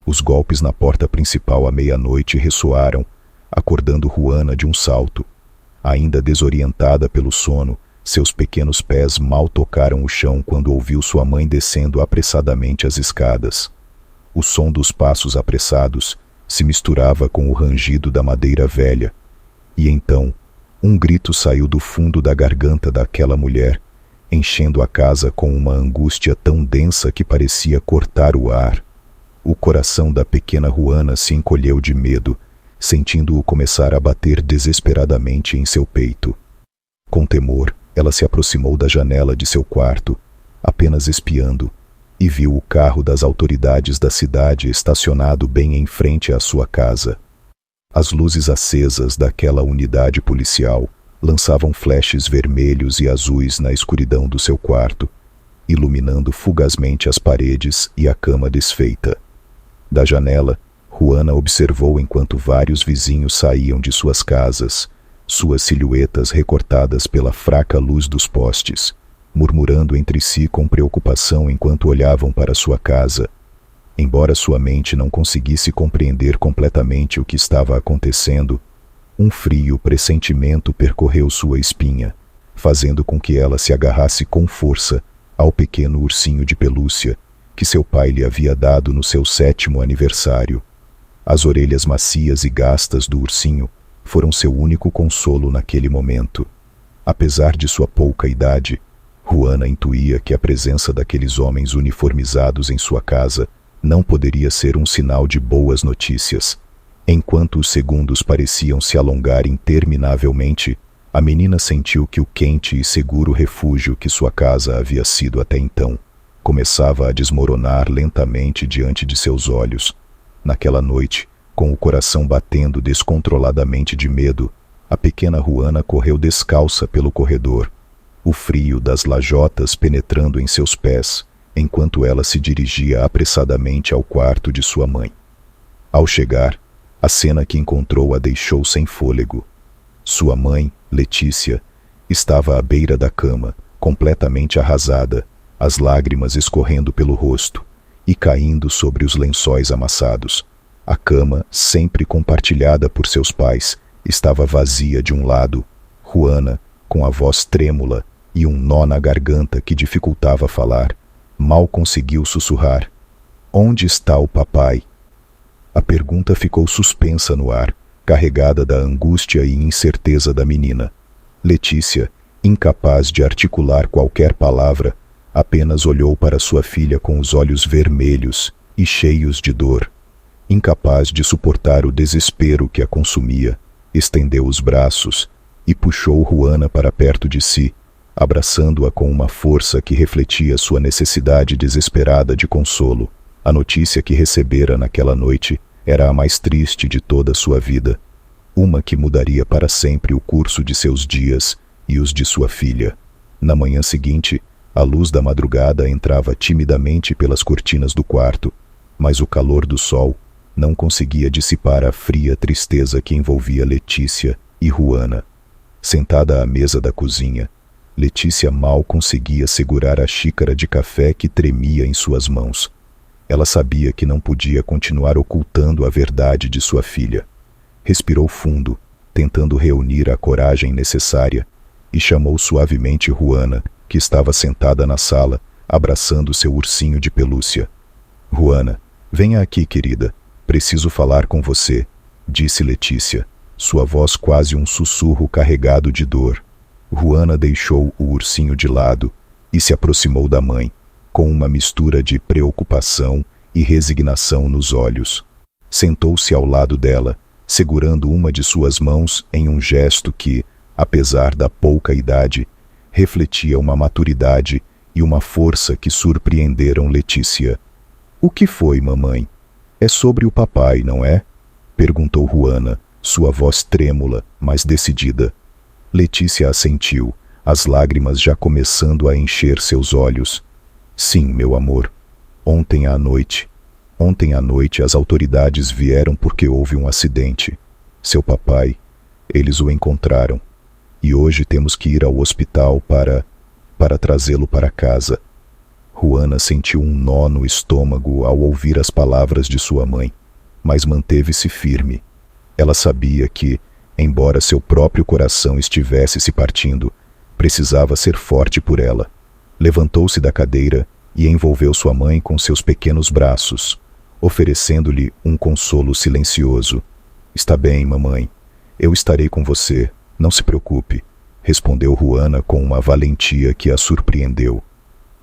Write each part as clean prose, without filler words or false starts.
Os golpes na porta principal à meia-noite ressoaram, acordando Juana de um salto. Ainda desorientada pelo sono, seus pequenos pés mal tocaram o chão quando ouviu sua mãe descendo apressadamente as escadas. O som dos passos apressados se misturava com o rangido da madeira velha. E então, um grito saiu do fundo da garganta daquela mulher, enchendo a casa com uma angústia tão densa que parecia cortar o ar. O coração da pequena Juana se encolheu de medo, sentindo-o começar a bater desesperadamente em seu peito. Com temor, ela se aproximou da janela de seu quarto, apenas espiando, e viu o carro das autoridades da cidade estacionado bem em frente à sua casa. As luzes acesas daquela unidade policial lançavam flashes vermelhos e azuis na escuridão do seu quarto, iluminando fugazmente as paredes e a cama desfeita. Da janela, Juana observou enquanto vários vizinhos saíam de suas casas, suas silhuetas recortadas pela fraca luz dos postes, murmurando entre si com preocupação enquanto olhavam para sua casa. Embora sua mente não conseguisse compreender completamente o que estava acontecendo, um frio pressentimento percorreu sua espinha, fazendo com que ela se agarrasse com força ao pequeno ursinho de pelúcia que seu pai lhe havia dado no seu 7º aniversário. As orelhas macias e gastas do ursinho foram seu único consolo naquele momento. Apesar de sua pouca idade, Juana intuía que a presença daqueles homens uniformizados em sua casa não poderia ser um sinal de boas notícias. Enquanto os segundos pareciam se alongar interminavelmente, a menina sentiu que o quente e seguro refúgio que sua casa havia sido até então começava a desmoronar lentamente diante de seus olhos. Naquela noite, com o coração batendo descontroladamente de medo, a pequena Juana correu descalça pelo corredor, o frio das lajotas penetrando em seus pés, enquanto ela se dirigia apressadamente ao quarto de sua mãe. Ao chegar, a cena que encontrou a deixou sem fôlego. Sua mãe, Letícia, estava à beira da cama, completamente arrasada, as lágrimas escorrendo pelo rosto e caindo sobre os lençóis amassados. A cama, sempre compartilhada por seus pais, estava vazia de um lado. Juana, com a voz trêmula e um nó na garganta que dificultava falar, mal conseguiu sussurrar: "Onde está o papai?" A pergunta ficou suspensa no ar, carregada da angústia e incerteza da menina. Letícia, incapaz de articular qualquer palavra, apenas olhou para sua filha com os olhos vermelhos e cheios de dor. Incapaz de suportar o desespero que a consumia, estendeu os braços e puxou Juana para perto de si, abraçando-a com uma força que refletia sua necessidade desesperada de consolo. A notícia que recebera naquela noite era a mais triste de toda a sua vida, uma que mudaria para sempre o curso de seus dias e os de sua filha. Na manhã seguinte, a luz da madrugada entrava timidamente pelas cortinas do quarto, mas o calor do sol não conseguia dissipar a fria tristeza que envolvia Letícia e Juana. Sentada à mesa da cozinha, Letícia mal conseguia segurar a xícara de café que tremia em suas mãos. Ela sabia que não podia continuar ocultando a verdade de sua filha. Respirou fundo, tentando reunir a coragem necessária, e chamou suavemente Juana, que estava sentada na sala, abraçando seu ursinho de pelúcia. "Juana, venha aqui, querida. Preciso falar com você", disse Letícia, sua voz quase um sussurro carregado de dor. Juana deixou o ursinho de lado e se aproximou da mãe, com uma mistura de preocupação e resignação nos olhos. Sentou-se ao lado dela, segurando uma de suas mãos em um gesto que, apesar da pouca idade, refletia uma maturidade e uma força que surpreenderam Letícia. "O que foi, mamãe? É sobre o papai, não é?" perguntou Juana, sua voz trêmula, mas decidida. Letícia assentiu, as lágrimas já começando a encher seus olhos. "Sim, meu amor. Ontem à noite as autoridades vieram porque houve um acidente. Seu papai, eles o encontraram. E hoje temos que ir ao hospital para trazê-lo para casa." Juana sentiu um nó no estômago ao ouvir as palavras de sua mãe, mas manteve-se firme. Ela sabia que, embora seu próprio coração estivesse se partindo, precisava ser forte por ela. Levantou-se da cadeira e envolveu sua mãe com seus pequenos braços, oferecendo-lhe um consolo silencioso. "Está bem, mamãe. Eu estarei com você. Não se preocupe", respondeu Juana com uma valentia que a surpreendeu.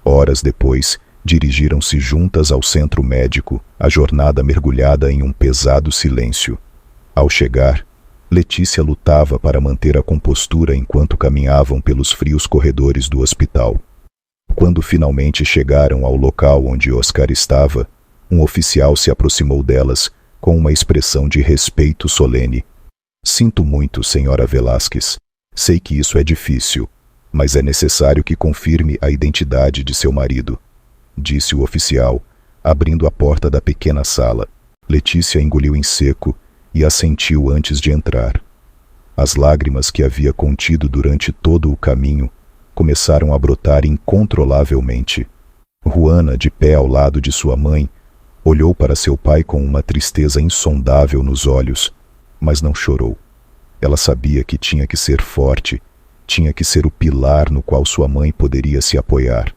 Horas depois, dirigiram-se juntas ao centro médico, a jornada mergulhada em um pesado silêncio. Ao chegar, Letícia lutava para manter a compostura enquanto caminhavam pelos frios corredores do hospital. Quando finalmente chegaram ao local onde Oscar estava, um oficial se aproximou delas com uma expressão de respeito solene. "Sinto muito, senhora Velásquez. Sei que isso é difícil, mas é necessário que confirme a identidade de seu marido", disse o oficial, abrindo a porta da pequena sala. Letícia engoliu em seco e assentiu antes de entrar. As lágrimas que havia contido durante todo o caminho começaram a brotar incontrolavelmente. Juana, de pé ao lado de sua mãe, olhou para seu pai com uma tristeza insondável nos olhos, mas não chorou. Ela sabia que tinha que ser forte, tinha que ser o pilar no qual sua mãe poderia se apoiar.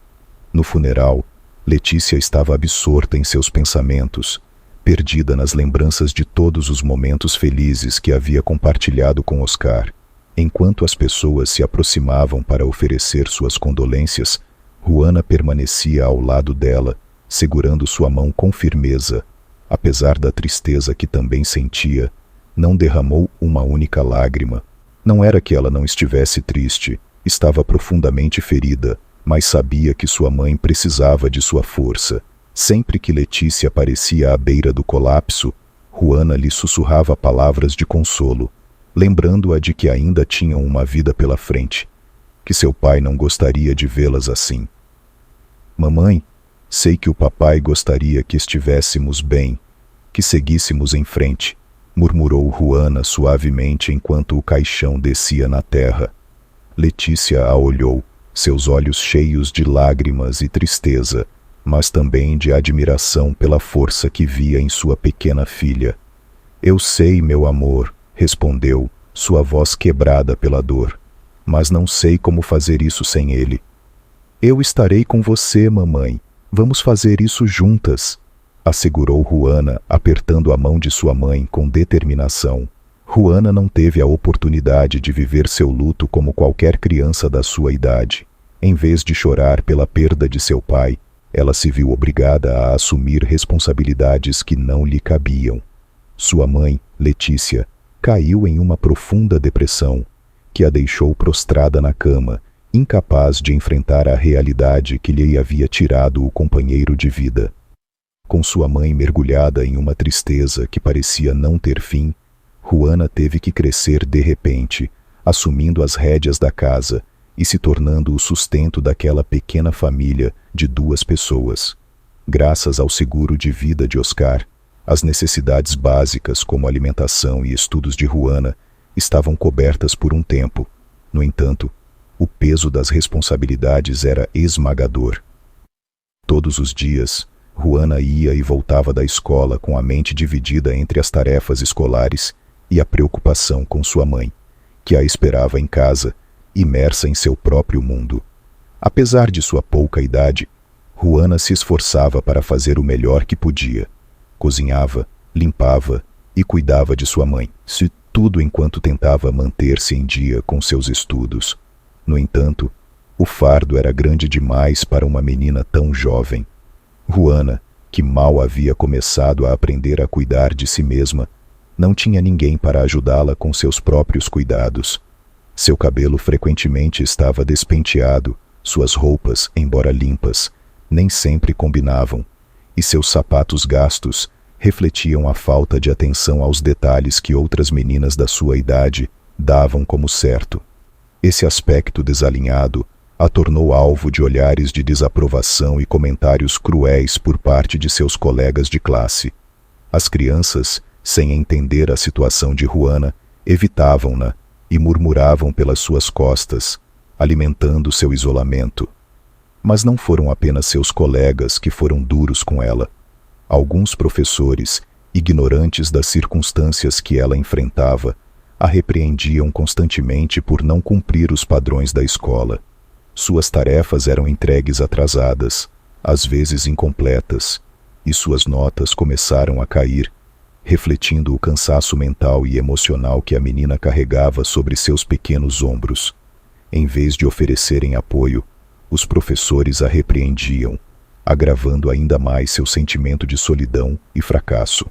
No funeral, Letícia estava absorta em seus pensamentos, perdida nas lembranças de todos os momentos felizes que havia compartilhado com Oscar. Enquanto as pessoas se aproximavam para oferecer suas condolências, Juana permanecia ao lado dela, segurando sua mão com firmeza. Apesar da tristeza que também sentia, não derramou uma única lágrima. Não era que ela não estivesse triste, estava profundamente ferida, mas sabia que sua mãe precisava de sua força. Sempre que Letícia aparecia à beira do colapso, Juana lhe sussurrava palavras de consolo, lembrando-a de que ainda tinham uma vida pela frente, que seu pai não gostaria de vê-las assim. "Mamãe, sei que o papai gostaria que estivéssemos bem, que seguíssemos em frente", murmurou Juana suavemente enquanto o caixão descia na terra. Letícia a olhou, seus olhos cheios de lágrimas e tristeza, mas também de admiração pela força que via em sua pequena filha. "Eu sei, meu amor", respondeu, sua voz quebrada pela dor, "mas não sei como fazer isso sem ele." "Eu estarei com você, mamãe. Vamos fazer isso juntas", assegurou Juana, apertando a mão de sua mãe com determinação. Juana não teve a oportunidade de viver seu luto como qualquer criança da sua idade. Em vez de chorar pela perda de seu pai, ela se viu obrigada a assumir responsabilidades que não lhe cabiam. Sua mãe, Letícia, caiu em uma profunda depressão, que a deixou prostrada na cama, incapaz de enfrentar a realidade que lhe havia tirado o companheiro de vida. Com sua mãe mergulhada em uma tristeza que parecia não ter fim, Juana teve que crescer de repente, assumindo as rédeas da casa e se tornando o sustento daquela pequena família de 2 pessoas. Graças ao seguro de vida de Oscar, as necessidades básicas como alimentação e estudos de Juana estavam cobertas por um tempo. No entanto, o peso das responsabilidades era esmagador. Todos os dias, Juana ia e voltava da escola com a mente dividida entre as tarefas escolares e a preocupação com sua mãe, que a esperava em casa, imersa em seu próprio mundo. Apesar de sua pouca idade, Juana se esforçava para fazer o melhor que podia. Cozinhava, limpava e cuidava de sua mãe, tudo enquanto tentava manter-se em dia com seus estudos. No entanto, o fardo era grande demais para uma menina tão jovem. Juana, que mal havia começado a aprender a cuidar de si mesma, não tinha ninguém para ajudá-la com seus próprios cuidados. Seu cabelo frequentemente estava despenteado, suas roupas, embora limpas, nem sempre combinavam, e seus sapatos gastos refletiam a falta de atenção aos detalhes que outras meninas da sua idade davam como certo. Esse aspecto desalinhado a tornou alvo de olhares de desaprovação e comentários cruéis por parte de seus colegas de classe. As crianças, sem entender a situação de Juana, evitavam-na e murmuravam pelas suas costas, alimentando seu isolamento. Mas não foram apenas seus colegas que foram duros com ela. Alguns professores, ignorantes das circunstâncias que ela enfrentava, a repreendiam constantemente por não cumprir os padrões da escola. Suas tarefas eram entregues atrasadas, às vezes incompletas, e suas notas começaram a cair, refletindo o cansaço mental e emocional que a menina carregava sobre seus pequenos ombros. Em vez de oferecerem apoio, os professores a repreendiam, agravando ainda mais seu sentimento de solidão e fracasso.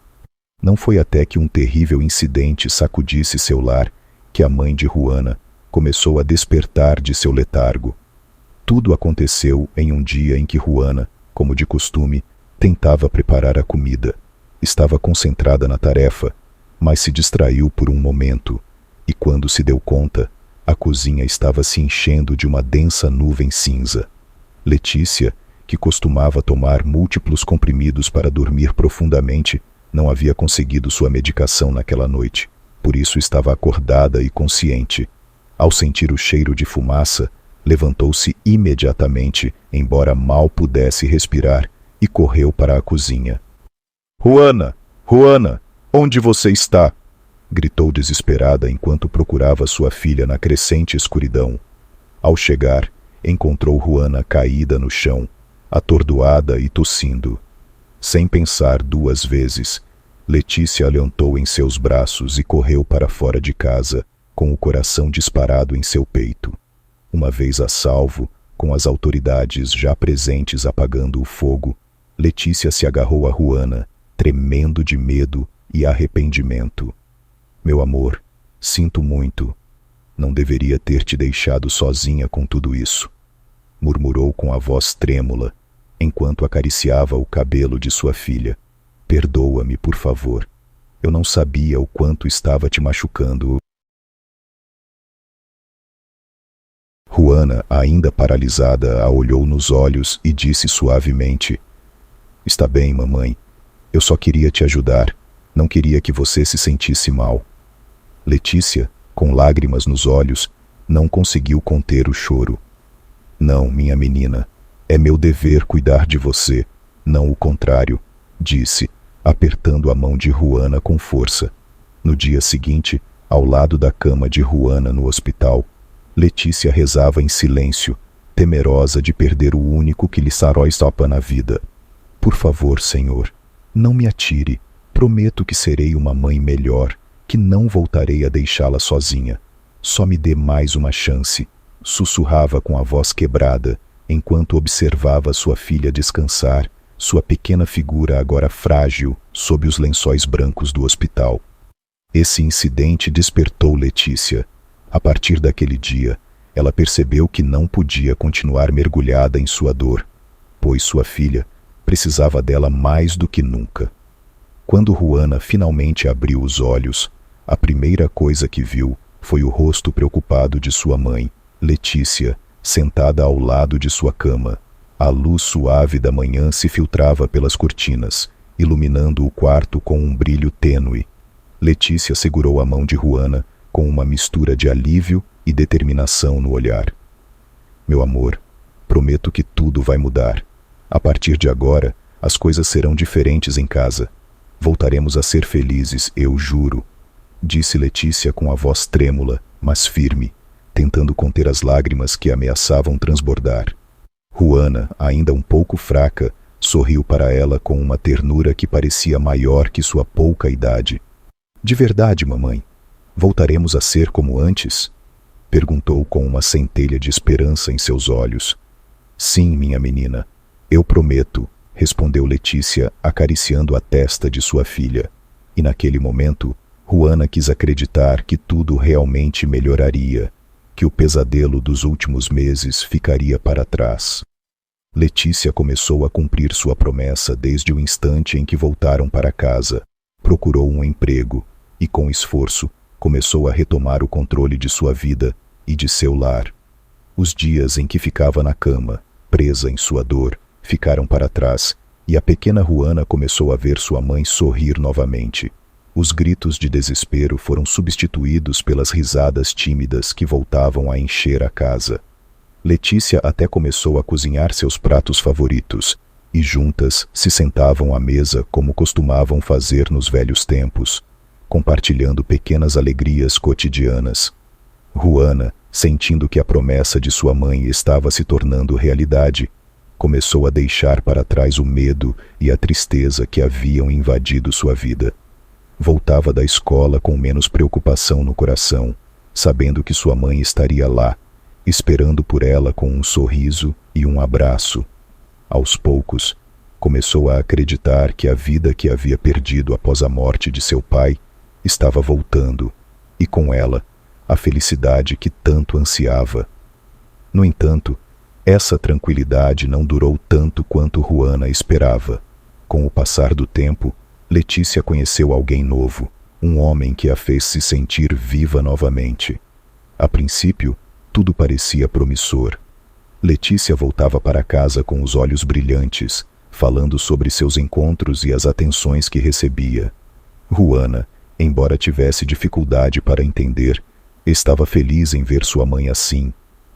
Não foi até que um terrível incidente sacudisse seu lar que a mãe de Juana começou a despertar de seu letargo. Tudo aconteceu em um dia em que Juana, como de costume, tentava preparar a comida. Estava concentrada na tarefa, mas se distraiu por um momento, e quando se deu conta, a cozinha estava se enchendo de uma densa nuvem cinza. Letícia, que costumava tomar múltiplos comprimidos para dormir profundamente, não havia conseguido sua medicação naquela noite, por isso estava acordada e consciente. Ao sentir o cheiro de fumaça, levantou-se imediatamente, embora mal pudesse respirar, e correu para a cozinha. Juana! Juana! Onde você está? Gritou desesperada enquanto procurava sua filha na crescente escuridão. Ao chegar, encontrou Juana caída no chão, atordoada e tossindo. Sem pensar duas vezes, Letícia a levantou em seus braços e correu para fora de casa, com o coração disparado em seu peito. Uma vez a salvo, com as autoridades já presentes apagando o fogo, Letícia se agarrou a Juana, tremendo de medo e arrependimento. Meu amor, sinto muito. Não deveria ter te deixado sozinha com tudo isso, murmurou com a voz trêmula, enquanto acariciava o cabelo de sua filha. Perdoa-me, por favor. Eu não sabia o quanto estava te machucando. Juana, ainda paralisada, a olhou nos olhos e disse suavemente: Está bem, mamãe. Eu só queria te ajudar. Não queria que você se sentisse mal. Letícia, com lágrimas nos olhos, não conseguiu conter o choro. Não, minha menina. É meu dever cuidar de você, não o contrário, disse, apertando a mão de Juana com força. No dia seguinte, ao lado da cama de Juana no hospital, Letícia rezava em silêncio, temerosa de perder o único que lhe estava na vida. Por favor, Senhor, não me atire. Prometo que serei uma mãe melhor, que não voltarei a deixá-la sozinha. Só me dê mais uma chance, sussurrava com a voz quebrada, enquanto observava sua filha descansar, sua pequena figura agora frágil, sob os lençóis brancos do hospital. Esse incidente despertou Letícia. A partir daquele dia, ela percebeu que não podia continuar mergulhada em sua dor, pois sua filha precisava dela mais do que nunca. Quando Juana finalmente abriu os olhos, a primeira coisa que viu foi o rosto preocupado de sua mãe, Letícia, sentada ao lado de sua cama. A luz suave da manhã se filtrava pelas cortinas, iluminando o quarto com um brilho tênue. Letícia segurou a mão de Juana com uma mistura de alívio e determinação no olhar. Meu amor, prometo que tudo vai mudar. A partir de agora, as coisas serão diferentes em casa. Voltaremos a ser felizes, eu juro, disse Letícia com a voz trêmula, mas firme, tentando conter as lágrimas que ameaçavam transbordar. Juana, ainda um pouco fraca, sorriu para ela com uma ternura que parecia maior que sua pouca idade. De verdade, mamãe, voltaremos a ser como antes? Perguntou com uma centelha de esperança em seus olhos. Sim, minha menina, eu prometo, respondeu Letícia, acariciando a testa de sua filha. E naquele momento, Juana quis acreditar que tudo realmente melhoraria, que o pesadelo dos últimos meses ficaria para trás. Letícia começou a cumprir sua promessa desde o instante em que voltaram para casa. Procurou um emprego e, com esforço, começou a retomar o controle de sua vida e de seu lar. Os dias em que ficava na cama, presa em sua dor, ficaram para trás, e a pequena Juana começou a ver sua mãe sorrir novamente. Os gritos de desespero foram substituídos pelas risadas tímidas que voltavam a encher a casa. Letícia até começou a cozinhar seus pratos favoritos, e juntas se sentavam à mesa como costumavam fazer nos velhos tempos, compartilhando pequenas alegrias cotidianas. Juana, sentindo que a promessa de sua mãe estava se tornando realidade, começou a deixar para trás o medo e a tristeza que haviam invadido sua vida. Voltava da escola com menos preocupação no coração, sabendo que sua mãe estaria lá, esperando por ela com um sorriso e um abraço. Aos poucos, começou a acreditar que a vida que havia perdido após a morte de seu pai estava voltando, e com ela, a felicidade que tanto ansiava. No entanto, essa tranquilidade não durou tanto quanto Juana esperava. Com o passar do tempo, Letícia conheceu alguém novo, um homem que a fez se sentir viva novamente. A princípio, tudo parecia promissor. Letícia voltava para casa com os olhos brilhantes, falando sobre seus encontros e as atenções que recebia. Juana, embora tivesse dificuldade para entender, estava feliz em ver sua mãe assim,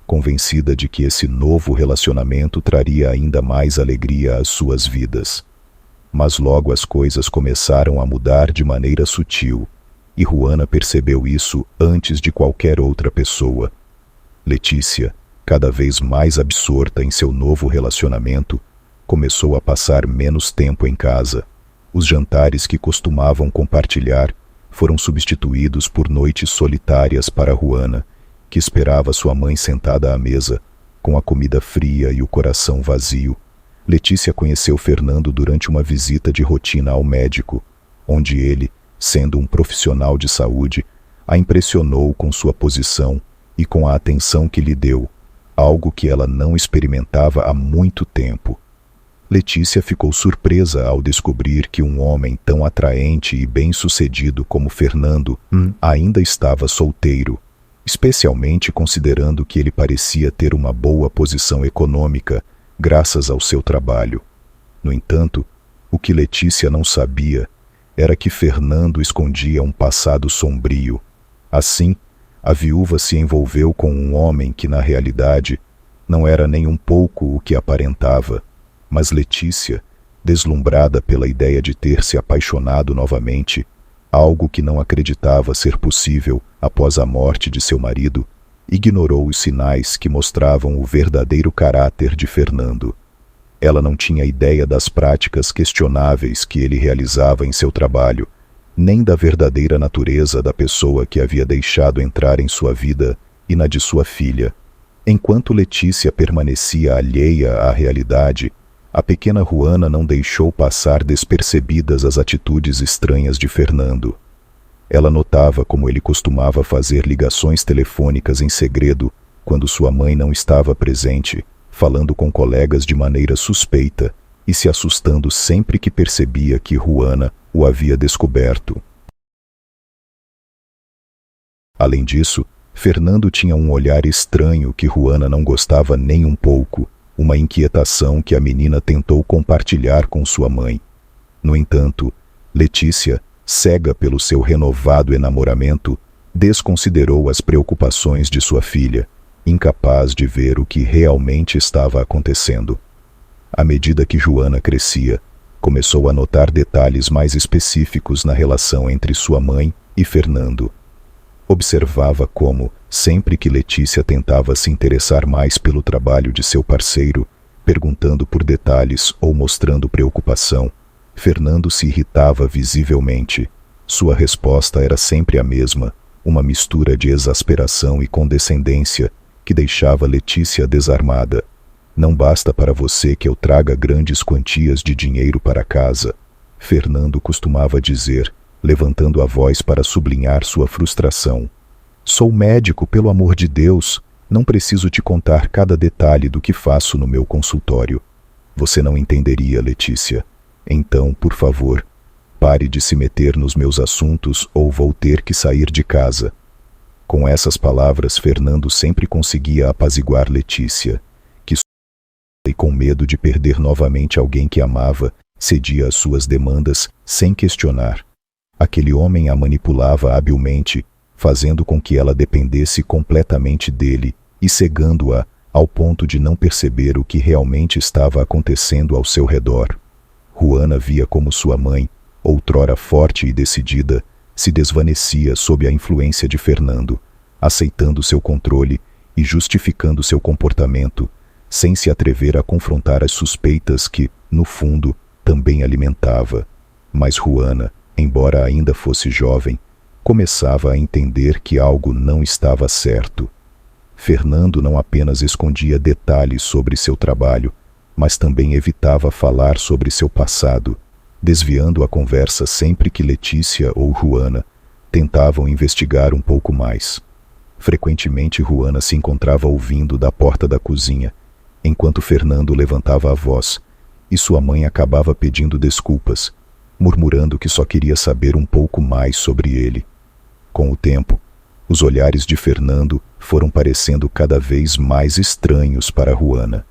convencida de que esse novo relacionamento traria ainda mais alegria às suas vidas. Mas logo as coisas começaram a mudar de maneira sutil, e Juana percebeu isso antes de qualquer outra pessoa. Letícia, cada vez mais absorta em seu novo relacionamento, começou a passar menos tempo em casa. Os jantares que costumavam compartilhar foram substituídos por noites solitárias para Juana, que esperava sua mãe sentada à mesa, com a comida fria e o coração vazio. Letícia conheceu Fernando durante uma visita de rotina ao médico, onde ele, sendo um profissional de saúde, a impressionou com sua posição e com a atenção que lhe deu, algo que ela não experimentava há muito tempo. Letícia ficou surpresa ao descobrir que um homem tão atraente e bem-sucedido como Fernando ainda estava solteiro, especialmente considerando que ele parecia ter uma boa posição econômica graças ao seu trabalho. No entanto, o que Letícia não sabia era que Fernando escondia um passado sombrio. Assim, a viúva se envolveu com um homem que, na realidade, não era nem um pouco o que aparentava. Mas Letícia, deslumbrada pela ideia de ter se apaixonado novamente, algo que não acreditava ser possível após a morte de seu marido, ignorou os sinais que mostravam o verdadeiro caráter de Fernando. Ela não tinha ideia das práticas questionáveis que ele realizava em seu trabalho, nem da verdadeira natureza da pessoa que havia deixado entrar em sua vida e na de sua filha. Enquanto Letícia permanecia alheia à realidade, a pequena Juana não deixou passar despercebidas as atitudes estranhas de Fernando. Ela notava como ele costumava fazer ligações telefônicas em segredo quando sua mãe não estava presente, falando com colegas de maneira suspeita e se assustando sempre que percebia que Juana o havia descoberto. Além disso, Fernando tinha um olhar estranho que Juana não gostava nem um pouco, uma inquietação que a menina tentou compartilhar com sua mãe. No entanto, Letícia, cega pelo seu renovado enamoramento, desconsiderou as preocupações de sua filha, incapaz de ver o que realmente estava acontecendo. À medida que Juana crescia, começou a notar detalhes mais específicos na relação entre sua mãe e Fernando. Observava como, sempre que Letícia tentava se interessar mais pelo trabalho de seu parceiro, perguntando por detalhes ou mostrando preocupação, Fernando se irritava visivelmente. Sua resposta era sempre a mesma, uma mistura de exasperação e condescendência que deixava Letícia desarmada. Não basta para você que eu traga grandes quantias de dinheiro para casa, Fernando costumava dizer, levantando a voz para sublinhar sua frustração. Sou médico, pelo amor de Deus, não preciso te contar cada detalhe do que faço no meu consultório. Você não entenderia, Letícia. Então, por favor, pare de se meter nos meus assuntos ou vou ter que sair de casa. Com essas palavras, Fernando sempre conseguia apaziguar Letícia, que, e com medo de perder novamente alguém que amava, cedia às suas demandas sem questionar. Aquele homem a manipulava habilmente, fazendo com que ela dependesse completamente dele e cegando-a ao ponto de não perceber o que realmente estava acontecendo ao seu redor. Juana via como sua mãe, outrora forte e decidida, se desvanecia sob a influência de Fernando, aceitando seu controle e justificando seu comportamento, sem se atrever a confrontar as suspeitas que, no fundo, também alimentava. Mas Juana, embora ainda fosse jovem, começava a entender que algo não estava certo. Fernando não apenas escondia detalhes sobre seu trabalho, mas também evitava falar sobre seu passado, desviando a conversa sempre que Letícia ou Juana tentavam investigar um pouco mais. Frequentemente Juana se encontrava ouvindo da porta da cozinha, enquanto Fernando levantava a voz, e sua mãe acabava pedindo desculpas, murmurando que só queria saber um pouco mais sobre ele. Com o tempo, os olhares de Fernando foram parecendo cada vez mais estranhos para Juana.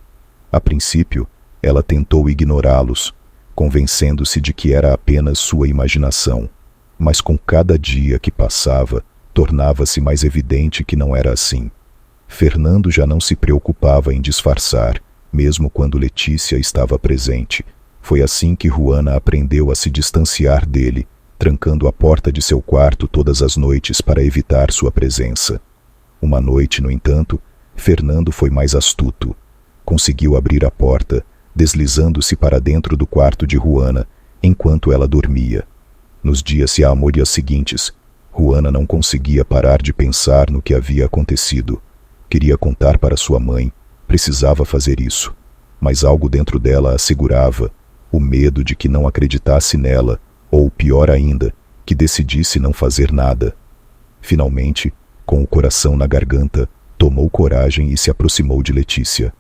A princípio, ela tentou ignorá-los, convencendo-se de que era apenas sua imaginação, mas com cada dia que passava, tornava-se mais evidente que não era assim. Fernando já não se preocupava em disfarçar, mesmo quando Letícia estava presente. Foi assim que Juana aprendeu a se distanciar dele, trancando a porta de seu quarto todas as noites para evitar sua presença. Uma noite, no entanto, Fernando foi mais astuto. Conseguiu abrir a porta, deslizando-se para dentro do quarto de Juana, enquanto ela dormia. Nos dias seguintes, Juana não conseguia parar de pensar no que havia acontecido. Queria contar para sua mãe, precisava fazer isso, mas algo dentro dela a segurava, o medo de que não acreditasse nela, ou pior ainda, que decidisse não fazer nada. Finalmente, com o coração na garganta, tomou coragem e se aproximou de Letícia.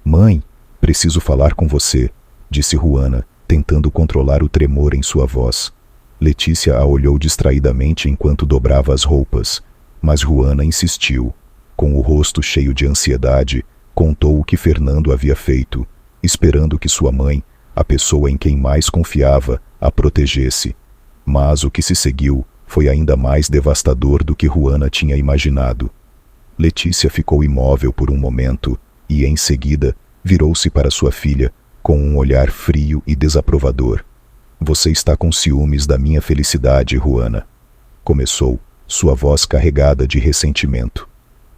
"Mãe, preciso falar com você", disse Juana, tentando controlar o tremor em sua voz. Letícia a olhou distraidamente enquanto dobrava as roupas, mas Juana insistiu. Com o rosto cheio de ansiedade, contou o que Fernando havia feito, esperando que sua mãe, a pessoa em quem mais confiava, a protegesse. Mas o que se seguiu foi ainda mais devastador do que Juana tinha imaginado. Letícia ficou imóvel por um momento e, em seguida, virou-se para sua filha com um olhar frio e desaprovador. "Você está com ciúmes da minha felicidade, Juana", começou, sua voz carregada de ressentimento.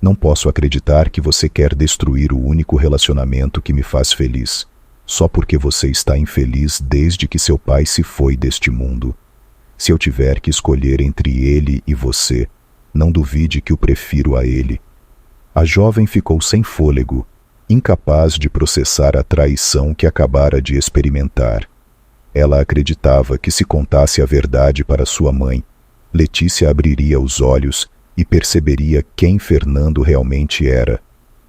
"Não posso acreditar que você quer destruir o único relacionamento que me faz feliz, só porque você está infeliz desde que seu pai se foi deste mundo. Se eu tiver que escolher entre ele e você, não duvide que o prefiro a ele." A jovem ficou sem fôlego, incapaz de processar a traição que acabara de experimentar. Ela acreditava que se contasse a verdade para sua mãe, Letícia abriria os olhos e perceberia quem Fernando realmente era.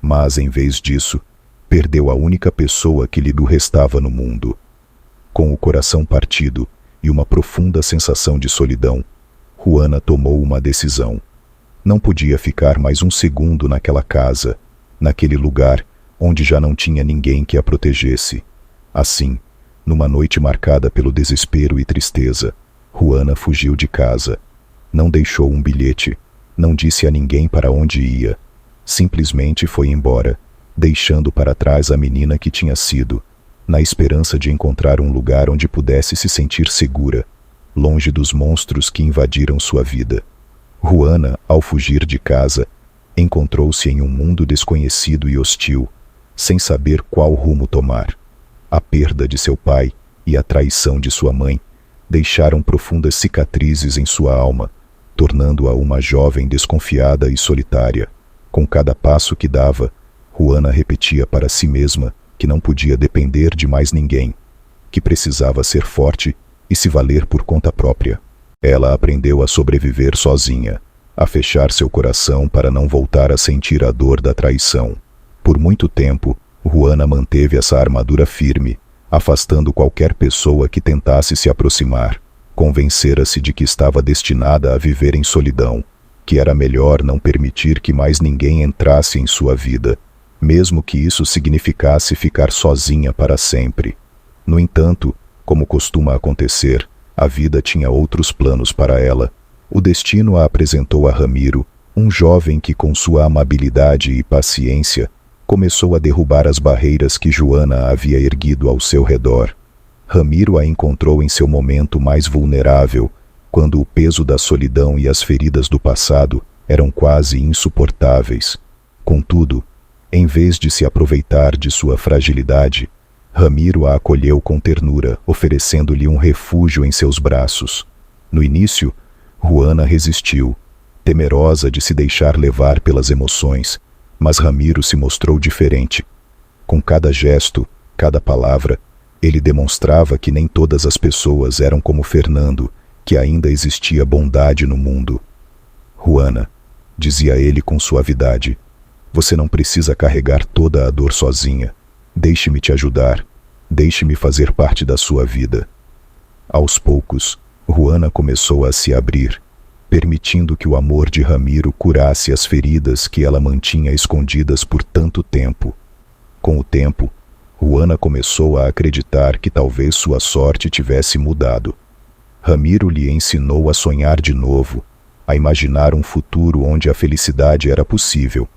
Mas, em vez disso, perdeu a única pessoa que lhe restava no mundo. Com o coração partido e uma profunda sensação de solidão, Juana tomou uma decisão. Não podia ficar mais um segundo naquela casa, naquele lugar onde já não tinha ninguém que a protegesse. Assim, numa noite marcada pelo desespero e tristeza, Juana fugiu de casa. Não deixou um bilhete, não disse a ninguém para onde ia. Simplesmente foi embora, deixando para trás a menina que tinha sido, na esperança de encontrar um lugar onde pudesse se sentir segura, longe dos monstros que invadiram sua vida. Juana, ao fugir de casa, encontrou-se em um mundo desconhecido e hostil, sem saber qual rumo tomar. A perda de seu pai e a traição de sua mãe deixaram profundas cicatrizes em sua alma, tornando-a uma jovem desconfiada e solitária. Com cada passo que dava, Juana repetia para si mesma que não podia depender de mais ninguém, que precisava ser forte e se valer por conta própria. Ela aprendeu a sobreviver sozinha, a fechar seu coração para não voltar a sentir a dor da traição. Por muito tempo, Juana manteve essa armadura firme, afastando qualquer pessoa que tentasse se aproximar. Convencera-se de que estava destinada a viver em solidão, que era melhor não permitir que mais ninguém entrasse em sua vida, mesmo que isso significasse ficar sozinha para sempre. No entanto, como costuma acontecer, a vida tinha outros planos para ela. O destino a apresentou a Ramiro, um jovem que, com sua amabilidade e paciência, começou a derrubar as barreiras que Joana havia erguido ao seu redor. Ramiro a encontrou em seu momento mais vulnerável, quando o peso da solidão e as feridas do passado eram quase insuportáveis. Contudo, em vez de se aproveitar de sua fragilidade, Ramiro a acolheu com ternura, oferecendo-lhe um refúgio em seus braços. No início, Juana resistiu, temerosa de se deixar levar pelas emoções, mas Ramiro se mostrou diferente. Com cada gesto, cada palavra, ele demonstrava que nem todas as pessoas eram como Fernando, que ainda existia bondade no mundo. Juana, dizia ele com suavidade, você não precisa carregar toda a dor sozinha. Deixe-me te ajudar. Deixe-me fazer parte da sua vida. Aos poucos, Juana começou a se abrir, permitindo que o amor de Ramiro curasse as feridas que ela mantinha escondidas por tanto tempo. Com o tempo, Juana começou a acreditar que talvez sua sorte tivesse mudado. Ramiro lhe ensinou a sonhar de novo, a imaginar um futuro onde a felicidade era possível.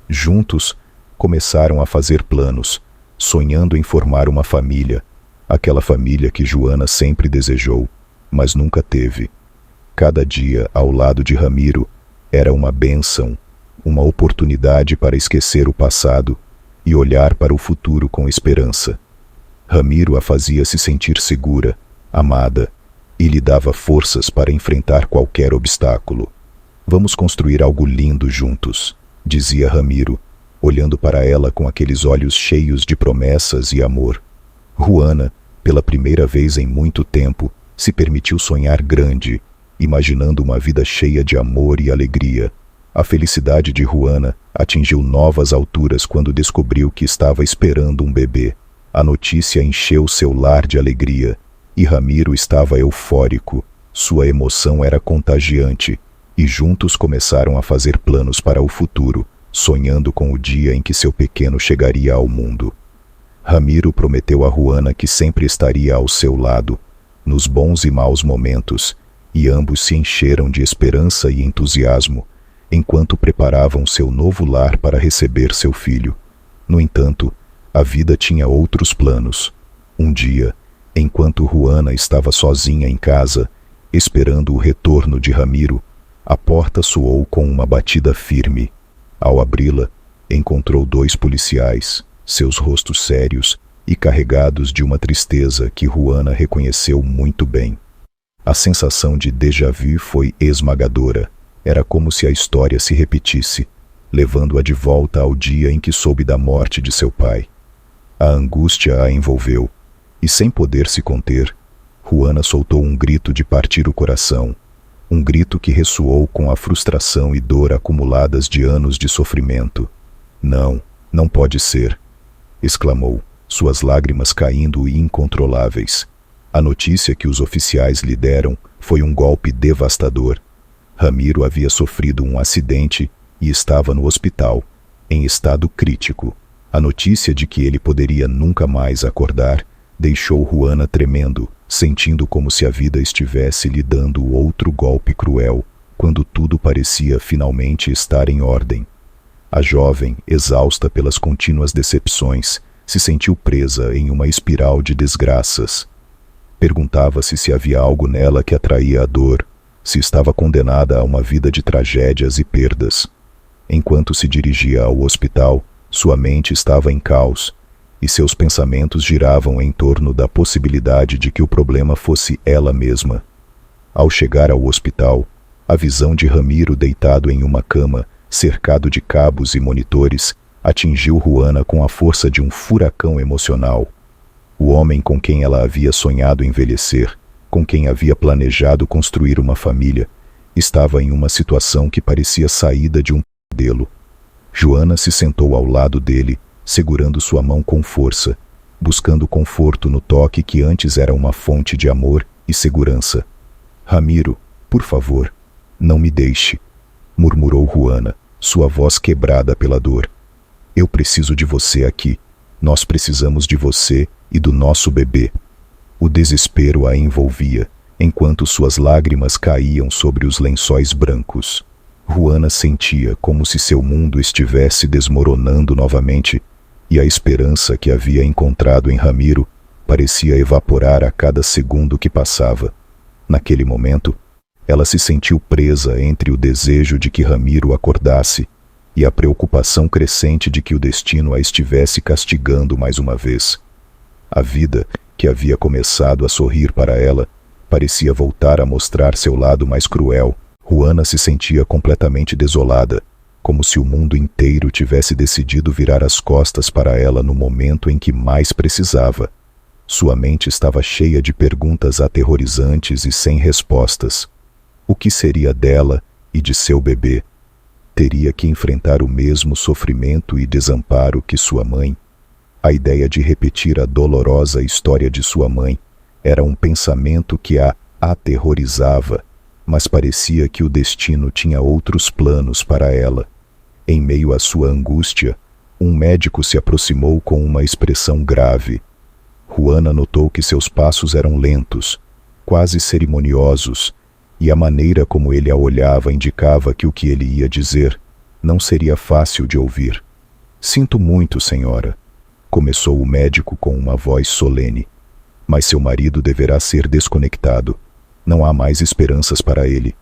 Juntos, começaram a fazer planos, sonhando em formar uma família, aquela família que Joana sempre desejou, mas nunca teve. Cada dia ao lado de Ramiro era uma bênção, uma oportunidade para esquecer o passado e olhar para o futuro com esperança. Ramiro a fazia se sentir segura, amada, e lhe dava forças para enfrentar qualquer obstáculo. Vamos construir algo lindo juntos, dizia Ramiro, olhando para ela com aqueles olhos cheios de promessas e amor. Juana, pela primeira vez em muito tempo, se permitiu sonhar grande, imaginando uma vida cheia de amor e alegria. A felicidade de Juana atingiu novas alturas quando descobriu que estava esperando um bebê. A notícia encheu seu lar de alegria, e Ramiro estava eufórico. Sua emoção era contagiante, e juntos começaram a fazer planos para o futuro, sonhando com o dia em que seu pequeno chegaria ao mundo. Ramiro prometeu a Juana que sempre estaria ao seu lado, nos bons e maus momentos, e ambos se encheram de esperança e entusiasmo, enquanto preparavam seu novo lar para receber seu filho. No entanto, a vida tinha outros planos. Um dia, enquanto Juana estava sozinha em casa, esperando o retorno de Ramiro, a porta soou com uma batida firme. Ao abri-la, encontrou 2 policiais, seus rostos sérios e carregados de uma tristeza que Juana reconheceu muito bem. A sensação de déjà vu foi esmagadora. Era como se a história se repetisse, levando-a de volta ao dia em que soube da morte de seu pai. A angústia a envolveu, e sem poder se conter, Juana soltou um grito de partir o coração, um grito que ressoou com a frustração e dor acumuladas de anos de sofrimento. Não, não pode ser, exclamou, suas lágrimas caindo incontroláveis. A notícia que os oficiais lhe deram foi um golpe devastador. Ramiro havia sofrido um acidente e estava no hospital, em estado crítico. A notícia de que ele poderia nunca mais acordar deixou Juana tremendo, sentindo como se a vida estivesse lhe dando outro golpe cruel, quando tudo parecia finalmente estar em ordem. A jovem, exausta pelas contínuas decepções, se sentiu presa em uma espiral de desgraças. Perguntava-se se havia algo nela que atraía a dor, se estava condenada a uma vida de tragédias e perdas. Enquanto se dirigia ao hospital, sua mente estava em caos, e seus pensamentos giravam em torno da possibilidade de que o problema fosse ela mesma. Ao chegar ao hospital, a visão de Ramiro deitado em uma cama, cercado de cabos e monitores, atingiu Juana com a força de um furacão emocional. O homem com quem ela havia sonhado envelhecer, com quem havia planejado construir uma família, estava em uma situação que parecia saída de um pesadelo. Juana se sentou ao lado dele, segurando sua mão com força, buscando conforto no toque que antes era uma fonte de amor e segurança. Ramiro, por favor, não me deixe, murmurou Juana, sua voz quebrada pela dor. Eu preciso de você aqui. Nós precisamos de você e do nosso bebê. O desespero a envolvia, enquanto suas lágrimas caíam sobre os lençóis brancos. Juana sentia como se seu mundo estivesse desmoronando novamente, e a esperança que havia encontrado em Ramiro parecia evaporar a cada segundo que passava. Naquele momento, ela se sentiu presa entre o desejo de que Ramiro acordasse e a preocupação crescente de que o destino a estivesse castigando mais uma vez. A vida, que havia começado a sorrir para ela, parecia voltar a mostrar seu lado mais cruel. Juana se sentia completamente desolada, como se o mundo inteiro tivesse decidido virar as costas para ela no momento em que mais precisava. Sua mente estava cheia de perguntas aterrorizantes e sem respostas. O que seria dela e de seu bebê? Teria que enfrentar o mesmo sofrimento e desamparo que sua mãe? A ideia de repetir a dolorosa história de sua mãe era um pensamento que a aterrorizava, mas parecia que o destino tinha outros planos para ela. Em meio à sua angústia, um médico se aproximou com uma expressão grave. Juana notou que seus passos eram lentos, quase cerimoniosos, e a maneira como ele a olhava indicava que o que ele ia dizer não seria fácil de ouvir. «Sinto muito, senhora», começou o médico com uma voz solene. «Mas seu marido deverá ser desconectado. Não há mais esperanças para ele».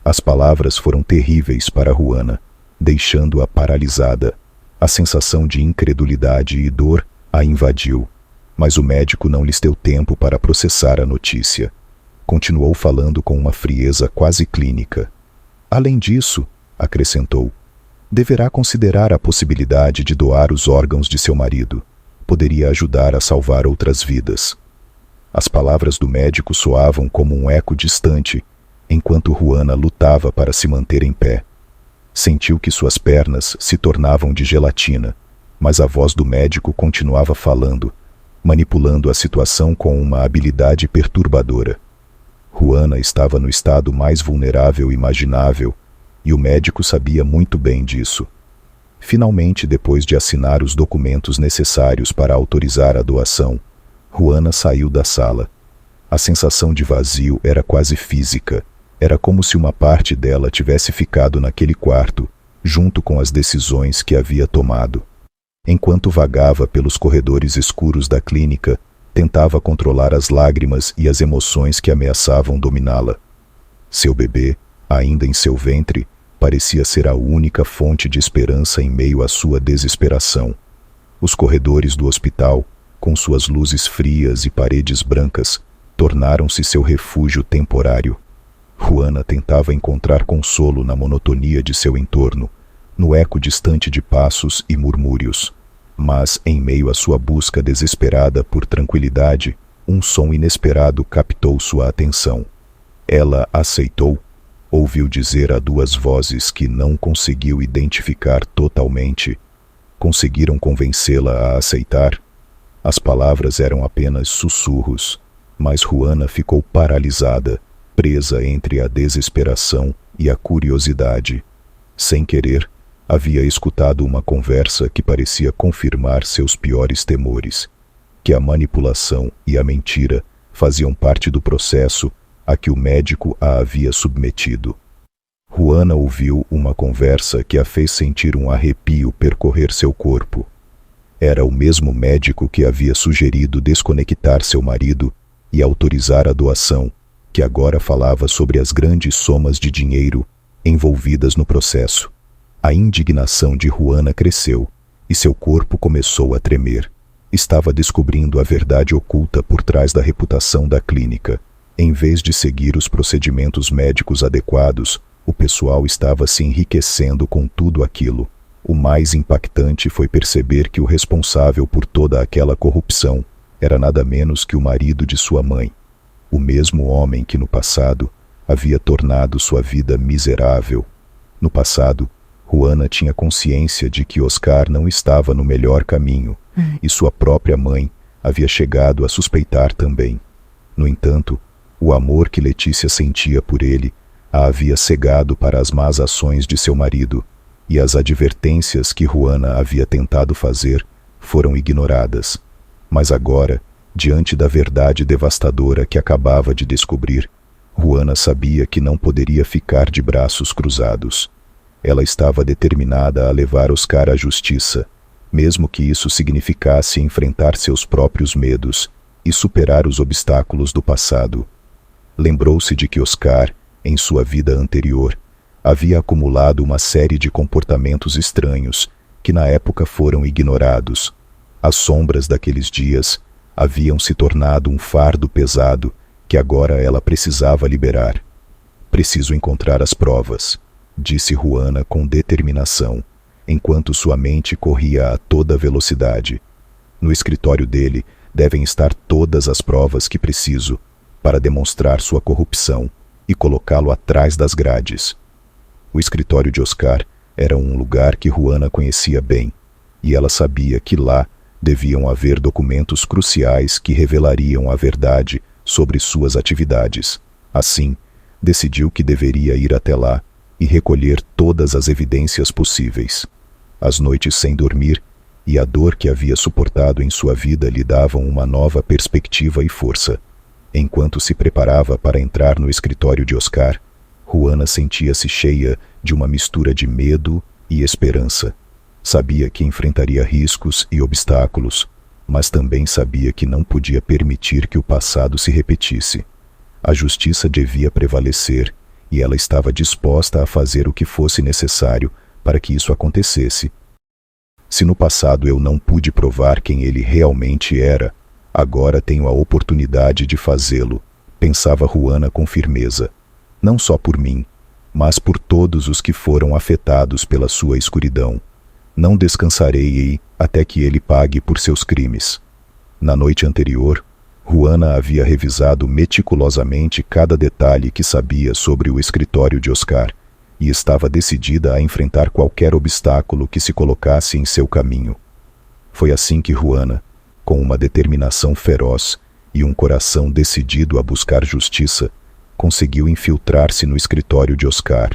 As palavras foram terríveis para Juana, deixando-a paralisada. A sensação de incredulidade e dor a invadiu, mas o médico não lhes deu tempo para processar a notícia. Continuou falando com uma frieza quase clínica. «Além disso», acrescentou, «deverá considerar a possibilidade de doar os órgãos de seu marido. Poderia ajudar a salvar outras vidas». As palavras do médico soavam como um eco distante, enquanto Juana lutava para se manter em pé. Sentiu que suas pernas se tornavam de gelatina, mas a voz do médico continuava falando, manipulando a situação com uma habilidade perturbadora. Juana estava no estado mais vulnerável imaginável, e o médico sabia muito bem disso. Finalmente, depois de assinar os documentos necessários para autorizar a doação, Juana saiu da sala. A sensação de vazio era quase física. Era como se uma parte dela tivesse ficado naquele quarto, junto com as decisões que havia tomado. Enquanto vagava pelos corredores escuros da clínica, tentava controlar as lágrimas e as emoções que ameaçavam dominá-la. Seu bebê, ainda em seu ventre, parecia ser a única fonte de esperança em meio à sua desesperação. Os corredores do hospital, com suas luzes frias e paredes brancas, tornaram-se seu refúgio temporário. Juana tentava encontrar consolo na monotonia de seu entorno, no eco distante de passos e murmúrios. Mas, em meio à sua busca desesperada por tranquilidade, um som inesperado captou sua atenção. Ela aceitou, ouviu dizer a duas vozes que não conseguiu identificar totalmente. Conseguiram convencê-la a aceitar? As palavras eram apenas sussurros, mas Juana ficou paralisada, presa entre a desesperação e a curiosidade. Sem querer, havia escutado uma conversa que parecia confirmar seus piores temores, que a manipulação e a mentira faziam parte do processo a que o médico a havia submetido. Juana ouviu uma conversa que a fez sentir um arrepio percorrer seu corpo. Era o mesmo médico que havia sugerido desconectar seu marido e autorizar a doação, que agora falava sobre as grandes somas de dinheiro envolvidas no processo. A indignação de Juana cresceu e seu corpo começou a tremer. Estava descobrindo a verdade oculta por trás da reputação da clínica. Em vez de seguir os procedimentos médicos adequados, o pessoal estava se enriquecendo com tudo aquilo. O mais impactante foi perceber que o responsável por toda aquela corrupção era nada menos que o marido de sua mãe, o mesmo homem que no passado havia tornado sua vida miserável. No passado, Juana tinha consciência de que Oscar não estava no melhor caminho, e sua própria mãe havia chegado a suspeitar também. No entanto, o amor que Letícia sentia por ele a havia cegado para as más ações de seu marido, e as advertências que Juana havia tentado fazer foram ignoradas. Mas agora, diante da verdade devastadora que acabava de descobrir, Juana sabia que não poderia ficar de braços cruzados. Ela estava determinada a levar Oscar à justiça, mesmo que isso significasse enfrentar seus próprios medos e superar os obstáculos do passado. Lembrou-se de que Oscar, em sua vida anterior, havia acumulado uma série de comportamentos estranhos que na época foram ignorados. As sombras daqueles dias haviam se tornado um fardo pesado que agora ela precisava liberar. Preciso encontrar as provas, disse Juana com determinação, enquanto sua mente corria a toda velocidade. No escritório dele devem estar todas as provas que preciso para demonstrar sua corrupção e colocá-lo atrás das grades. O escritório de Oscar era um lugar que Juana conhecia bem, e ela sabia que lá deviam haver documentos cruciais que revelariam a verdade sobre suas atividades. Assim, decidiu que deveria ir até lá e recolher todas as evidências possíveis. As noites sem dormir e a dor que havia suportado em sua vida lhe davam uma nova perspectiva e força. Enquanto se preparava para entrar no escritório de Oscar, Juana sentia-se cheia de uma mistura de medo e esperança. Sabia que enfrentaria riscos e obstáculos, mas também sabia que não podia permitir que o passado se repetisse. A justiça devia prevalecer, e ela estava disposta a fazer o que fosse necessário para que isso acontecesse. Se no passado eu não pude provar quem ele realmente era, agora tenho a oportunidade de fazê-lo, pensava Juana com firmeza. Não só por mim, mas por todos os que foram afetados pela sua escuridão. Não descansarei até que ele pague por seus crimes. Na noite anterior, Juana havia revisado meticulosamente cada detalhe que sabia sobre o escritório de Oscar e estava decidida a enfrentar qualquer obstáculo que se colocasse em seu caminho. Foi assim que Juana, com uma determinação feroz e um coração decidido a buscar justiça, conseguiu infiltrar-se no escritório de Oscar.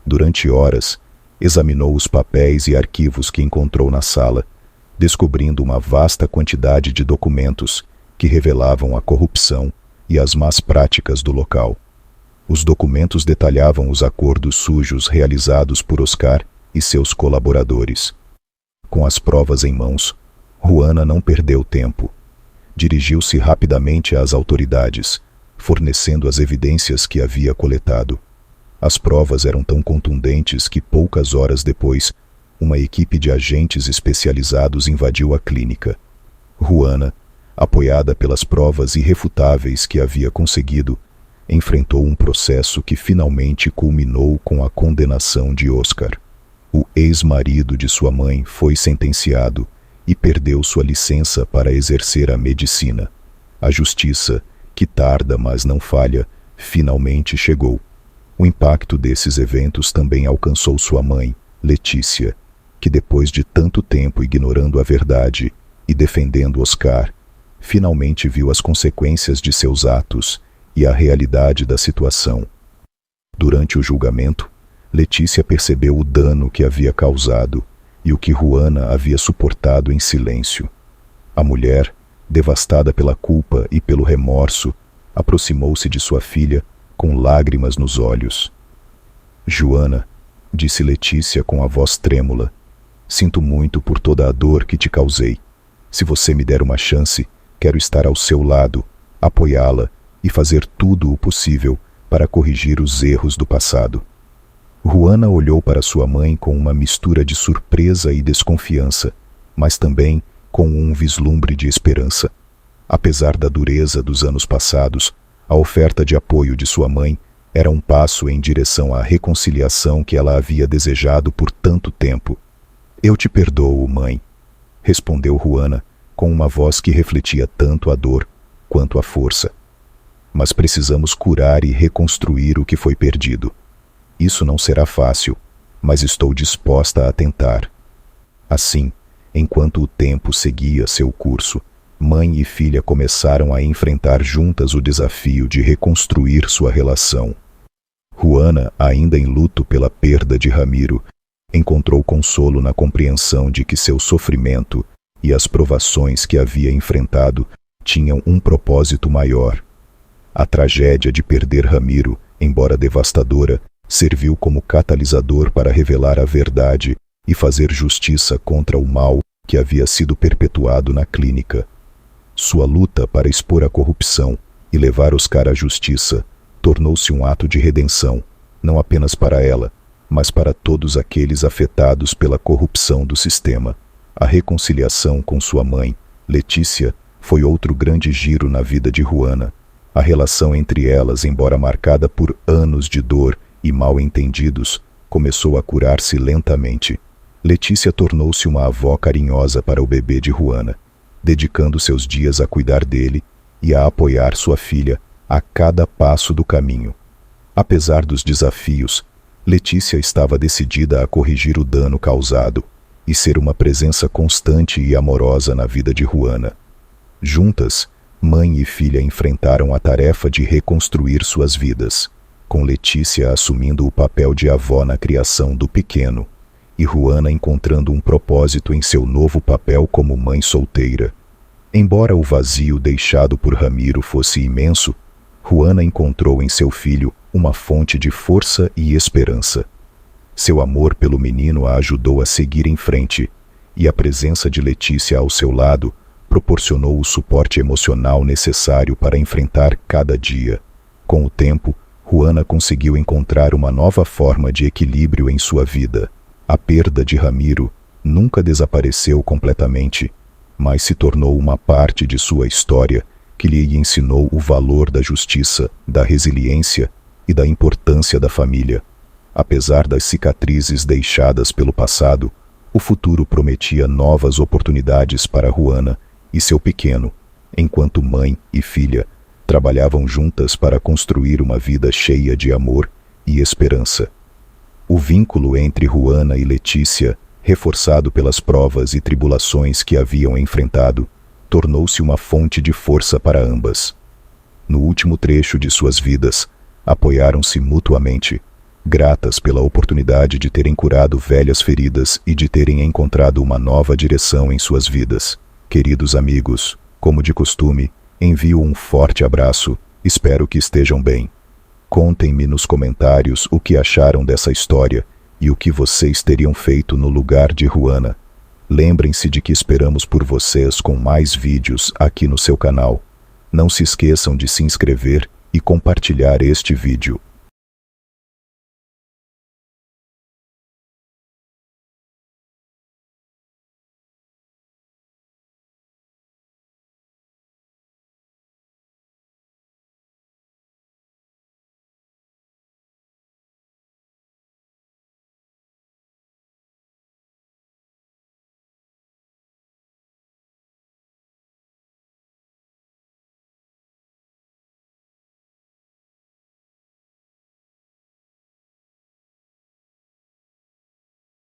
Durante horas, examinou os papéis e arquivos que encontrou na sala, descobrindo uma vasta quantidade de documentos que revelavam a corrupção e as más práticas do local. Os documentos detalhavam os acordos sujos realizados por Oscar e seus colaboradores. Com as provas em mãos, Juana não perdeu tempo. Dirigiu-se rapidamente às autoridades, fornecendo as evidências que havia coletado. As provas eram tão contundentes que poucas horas depois, uma equipe de agentes especializados invadiu a clínica. Juana, apoiada pelas provas irrefutáveis que havia conseguido, enfrentou um processo que finalmente culminou com a condenação de Oscar. O ex-marido de sua mãe foi sentenciado e perdeu sua licença para exercer a medicina. A justiça, que tarda mas não falha, finalmente chegou. O impacto desses eventos também alcançou sua mãe, Letícia, que depois de tanto tempo ignorando a verdade e defendendo Oscar, finalmente viu as consequências de seus atos e a realidade da situação. Durante o julgamento, Letícia percebeu o dano que havia causado e o que Juana havia suportado em silêncio. A mulher, devastada pela culpa e pelo remorso, aproximou-se de sua filha com lágrimas nos olhos. «Joana», disse Letícia com a voz trêmula, «sinto muito por toda a dor que te causei. Se você me der uma chance, quero estar ao seu lado, apoiá-la e fazer tudo o possível para corrigir os erros do passado». Juana olhou para sua mãe com uma mistura de surpresa e desconfiança, mas também com um vislumbre de esperança. Apesar da dureza dos anos passados, a oferta de apoio de sua mãe era um passo em direção à reconciliação que ela havia desejado por tanto tempo. «Eu te perdoo, mãe», respondeu Juana com uma voz que refletia tanto a dor quanto a força. «Mas precisamos curar e reconstruir o que foi perdido. Isso não será fácil, mas estou disposta a tentar». Assim, enquanto o tempo seguia seu curso, mãe e filha começaram a enfrentar juntas o desafio de reconstruir sua relação. Juana, ainda em luto pela perda de Ramiro, encontrou consolo na compreensão de que seu sofrimento e as provações que havia enfrentado tinham um propósito maior. A tragédia de perder Ramiro, embora devastadora, serviu como catalisador para revelar a verdade e fazer justiça contra o mal que havia sido perpetuado na clínica. Sua luta para expor a corrupção e levar Oscar à justiça tornou-se um ato de redenção, não apenas para ela, mas para todos aqueles afetados pela corrupção do sistema. A reconciliação com sua mãe, Letícia, foi outro grande giro na vida de Juana. A relação entre elas, embora marcada por anos de dor e mal-entendidos, começou a curar-se lentamente. Letícia tornou-se uma avó carinhosa para o bebê de Juana, dedicando seus dias a cuidar dele e a apoiar sua filha a cada passo do caminho. Apesar dos desafios, Letícia estava decidida a corrigir o dano causado e ser uma presença constante e amorosa na vida de Juana. Juntas, mãe e filha enfrentaram a tarefa de reconstruir suas vidas, com Letícia assumindo o papel de avó na criação do pequeno, e Juana encontrando um propósito em seu novo papel como mãe solteira. Embora o vazio deixado por Ramiro fosse imenso, Juana encontrou em seu filho uma fonte de força e esperança. Seu amor pelo menino a ajudou a seguir em frente, e a presença de Letícia ao seu lado proporcionou o suporte emocional necessário para enfrentar cada dia. Com o tempo, Juana conseguiu encontrar uma nova forma de equilíbrio em sua vida. A perda de Ramiro nunca desapareceu completamente, mas se tornou uma parte de sua história que lhe ensinou o valor da justiça, da resiliência e da importância da família. Apesar das cicatrizes deixadas pelo passado, o futuro prometia novas oportunidades para Juana e seu pequeno, enquanto mãe e filha trabalhavam juntas para construir uma vida cheia de amor e esperança. O vínculo entre Juana e Letícia, reforçado pelas provas e tribulações que haviam enfrentado, tornou-se uma fonte de força para ambas. No último trecho de suas vidas, apoiaram-se mutuamente, gratas pela oportunidade de terem curado velhas feridas e de terem encontrado uma nova direção em suas vidas. Queridos amigos, como de costume, envio um forte abraço, espero que estejam bem. Contem-me nos comentários o que acharam dessa história e o que vocês teriam feito no lugar de Juana. Lembrem-se de que esperamos por vocês com mais vídeos aqui no seu canal. Não se esqueçam de se inscrever e compartilhar este vídeo.